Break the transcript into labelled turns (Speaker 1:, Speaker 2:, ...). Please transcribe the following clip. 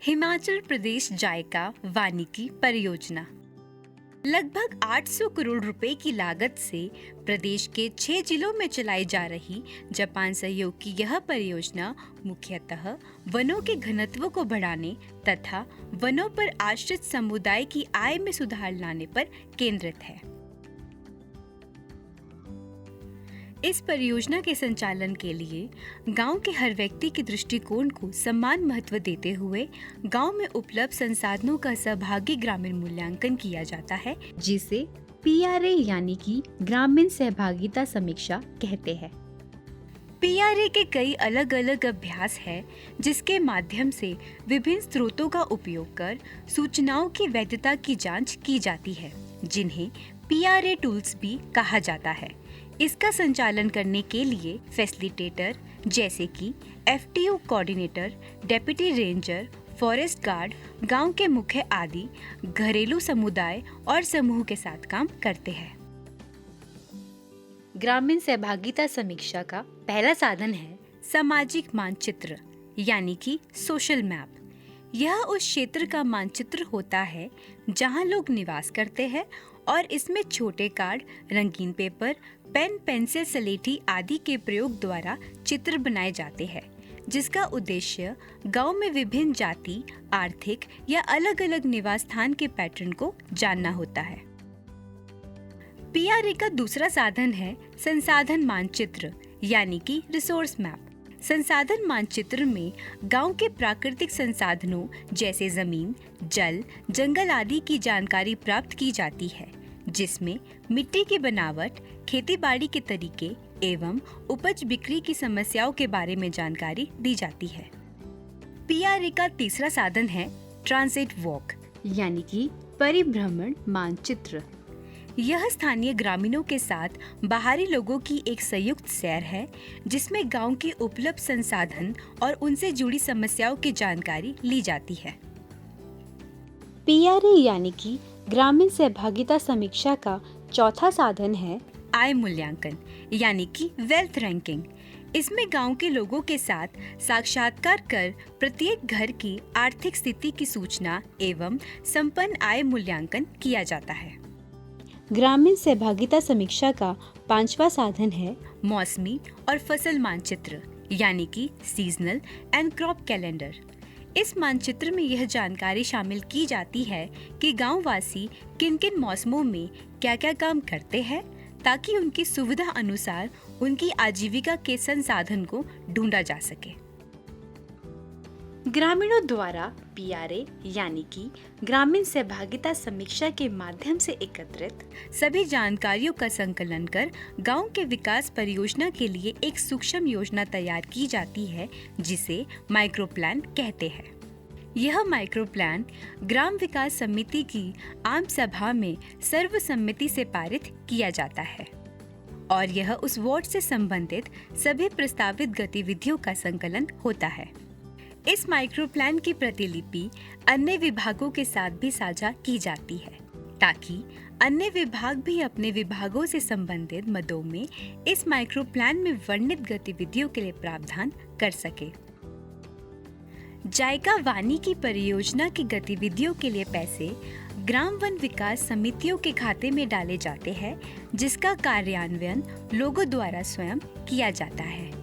Speaker 1: हिमाचल प्रदेश जायका वानिकी परियोजना लगभग 800 करोड़ रुपए की लागत से प्रदेश के 6 जिलों में चलाई जा रही जापान सहयोग की यह परियोजना मुख्यतः वनों के घनत्व को बढ़ाने तथा वनों पर आश्रित समुदाय की आय में सुधार लाने पर केंद्रित है। इस परियोजना के संचालन के लिए गांव के हर व्यक्ति के दृष्टिकोण को समान महत्व देते हुए गांव में उपलब्ध संसाधनों का सहभागी ग्रामीण मूल्यांकन किया जाता है, जिसे PRA यानी कि ग्रामीण सहभागिता समीक्षा कहते हैं। PRA के कई अलग अलग अभ्यास हैं, जिसके माध्यम से विभिन्न स्रोतों का उपयोग कर सूचनाओं की वैधता की जांच की जाती है, जिन्हें PRA टूल्स भी कहा जाता है। इसका संचालन करने के लिए फैसिलिटेटर जैसे कि FTO coordinator, deputy ranger, forest guard, गांव के मुखिया आदि घरेलू समुदाय और समूह के साथ काम करते हैं। ग्रामीण सहभागिता समीक्षा का पहला साधन है सामाजिक मानचित्र यानी कि सोशल मैप। यह उस क्षेत्र का मानचित्र होता है जहां लोग निवास करते हैं और इसमें छोटे कार्ड, रंगीन पेपर, पेन, पेंसिल, सलेटी आदि के प्रयोग द्वारा चित्र बनाए जाते हैं, जिसका उद्देश्य गांव में विभिन्न जाति, आर्थिक या अलग अलग निवास स्थान के पैटर्न को जानना होता है। PRA का दूसरा साधन है संसाधन मानचित्र यानी कि रिसोर्स मैप। संसाधन मानचित्र में गांव के प्राकृतिक संसाधनों जैसे जमीन, जल, जंगल आदि की जानकारी प्राप्त की जाती है, जिसमें मिट्टी की बनावट, खेती-बाड़ी के तरीके एवं उपज बिक्री की समस्याओं के बारे में जानकारी दी जाती है। PRA का तीसरा साधन है ट्रांजिट वॉक यानी कि परिभ्रमण मानचित्र। यह स्थानीय ग्रामीणों के साथ बाहरी लोगों की एक संयुक्त सैर है, जिसमें गांव की उपलब्ध संसाधन और उनसे जुड़ी समस्याओं की जानकारी ली जाती है। PRA यानी कि ग्रामीण सहभागिता समीक्षा का चौथा साधन है आय मूल्यांकन यानी कि वेल्थ रैंकिंग। इसमें गांव के लोगों के साथ साक्षात्कार कर प्रत्येक घर की आर्थिक स्थिति की सूचना एवं संपन्न आय मूल्यांकन किया जाता है। ग्रामीण सहभागिता समीक्षा का पांचवा साधन है मौसमी और फसल मानचित्र यानी कि सीजनल एंड क्रॉप कैलेंडर। इस मानचित्र में यह जानकारी शामिल की जाती है कि गांववासी किन-किन मौसमों में क्या-क्या काम करते हैं, ताकि उनकी सुविधा अनुसार उनकी आजीविका के संसाधन को ढूंढा जा सके। ग्रामीणों द्वारा PRA यानी कि ग्रामीण सहभागिता समीक्षा के माध्यम से एकत्रित सभी जानकारियों का संकलन कर गांव के विकास परियोजना के लिए एक सूक्ष्म योजना तैयार की जाती है, जिसे माइक्रो प्लान कहते हैं। यह माइक्रो प्लान ग्राम विकास समिति की आम सभा में सर्वसम्मति से पारित किया जाता है और यह उस वार्ड से संबंधित सभी प्रस्तावित गतिविधियों का संकलन होता है। इस माइक्रो प्लान की प्रतिलिपि अन्य विभागों के साथ भी साझा की जाती है, ताकि अन्य विभाग भी अपने विभागों से संबंधित मदों में इस माइक्रो प्लान में वर्णित गतिविधियों के लिए प्रावधान कर सके। जायका वानिकी परियोजना की गतिविधियों के लिए पैसे ग्राम वन विकास समितियों के खाते में डाले जाते हैं, जिसका कार्यान्वयन लोगों द्वारा स्वयं किया जाता है।